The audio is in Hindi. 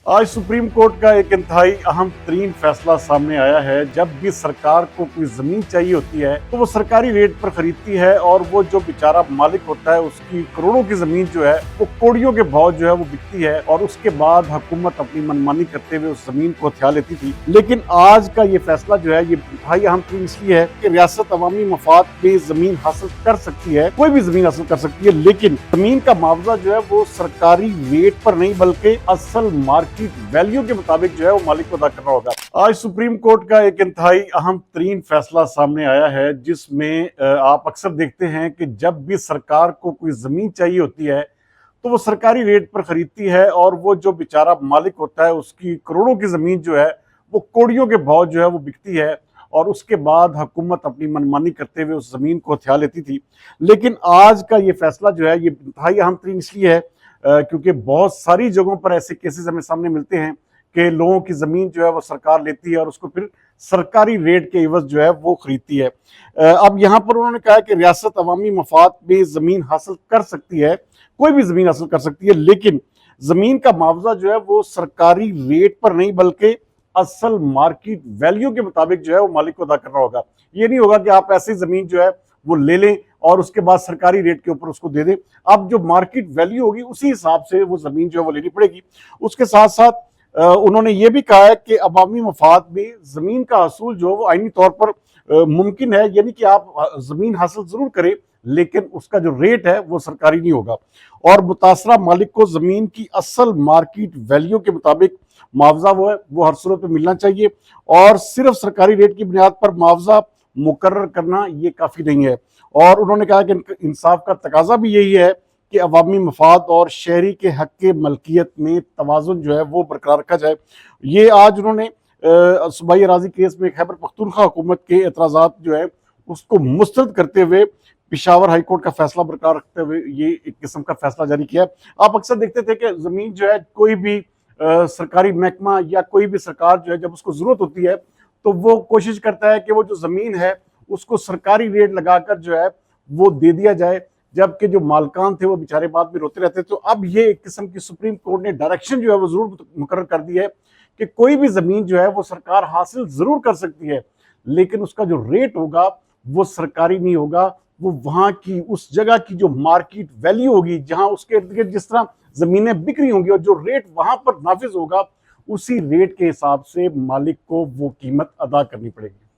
आज सुप्रीम कोर्ट का एक इंतहाई अहम तरीन फैसला सामने आया है। जब भी सरकार को कोई जमीन चाहिए होती है तो वो सरकारी रेट पर खरीदती है और वो जो बेचारा मालिक होता है उसकी करोड़ों की जमीन जो है वो कौड़ियों के भाव जो है वो बिकती है और उसके बाद हुकूमत अपनी मनमानी करते हुए उस जमीन को हथिया लेती थी। लेकिन आज का ये फैसला जो है ये इंतहाई अहम तरीन इसलिए है कि रियासत अवामी मफाद में जमीन हासिल कर सकती है, कोई भी जमीन हासिल कर सकती है, लेकिन जमीन का मुआवजा जो है वो सरकारी रेट पर नहीं बल्कि असल मार्केट वैल्यू के मुताबिक जो है वो मालिक को अदा करना होगा। आज सुप्रीम कोर्ट का एक इंतहाई अहम तरीन फैसला सामने आया है जिसमें आप अक्सर देखते हैं कि जब भी सरकार को कोई जमीन चाहिए होती है तो वो सरकारी रेट पर खरीदती है और वो जो बेचारा मालिक होता है उसकी करोड़ों की जमीन जो है वो कौड़ियों के भाव जो है वो बिकती है और उसके बाद हुकूमत अपनी मनमानी करते हुए उस जमीन को हथिया लेती थी। लेकिन आज का ये फैसला जो है ये इंतहाई अहम तरीन इसलिए है क्योंकि बहुत सारी जगहों पर ऐसे केसेस हमें सामने मिलते हैं कि लोगों की जमीन जो है वो सरकार लेती है और उसको फिर सरकारी रेट के इवज जो है वो खरीदती है। अब यहाँ पर उन्होंने कहा कि रियासत अवामी मफाद में जमीन हासिल कर सकती है, कोई भी जमीन हासिल कर सकती है, लेकिन जमीन का मुआवजा जो है वो सरकारी रेट पर नहीं बल्कि असल मार्केट वैल्यू के मुताबिक जो है वो मालिक को अदा करना होगा। ये नहीं होगा कि आप ऐसी जमीन जो है वो ले लें और उसके बाद सरकारी रेट के ऊपर उसको दे दें। अब जो मार्केट वैल्यू होगी उसी हिसाब से वो जमीन जो है वो लेनी पड़ेगी। उसके साथ साथ उन्होंने ये भी कहा है कि अवामी मफाद में जमीन का हसूल जो है वो आईनी तौर पर मुमकिन है, यानी कि आप जमीन हासिल जरूर करें लेकिन उसका जो रेट है वो सरकारी नहीं होगा और मुतासरा मालिक को जमीन की असल मार्केट वैल्यू के मुताबिक मुआवजा वो है वो हर सूरत में मिलना चाहिए और सिर्फ सरकारी रेट की बुनियाद पर मुआवजा मुकर्रर करना ये काफी नहीं है। और उन्होंने कहा कि इंसाफ का तकाजा भी यही है कि अवामी मफाद और शहरी के हक के मलकियत में तवाज़ुन जो है वो बरकरार रखा जाए। ये आज उन्होंने सूबाई अराजी केस में खैबर पख्तूनख्वा हुकूमत के एतराज़ात जो है उसको मुस्तरद करते हुए पिशावर हाई कोर्ट का फैसला बरकरार रखते हुए ये एक किस्म का फैसला जारी किया। आप अक्सर देखते थे कि जमीन जो है कोई भी सरकारी महकमा या कोई भी सरकार जो है जब उसको जरूरत होती है तो वो कोशिश करता है कि वो जो जमीन है उसको सरकारी रेट लगाकर जो है वो दे दिया जाए, जबकि जो मालकान थे वो बेचारे बाद में रोते रहते। तो अब ये एक किस्म की सुप्रीम कोर्ट ने डायरेक्शन जो है वो जरूर मुकर्रर कर दी है कि कोई भी जमीन जो है वो सरकार हासिल जरूर कर सकती है लेकिन उसका जो रेट होगा वो सरकारी नहीं होगा, वो वहां की उस जगह की जो मार्केट वैल्यू होगी जहां उसके इर्द गिर्द जिस तरह जमीनें बिक रही होंगी और जो रेट वहां पर नाफिज होगा उसी रेट के हिसाब से मालिक को वो कीमत अदा करनी पड़ेगी।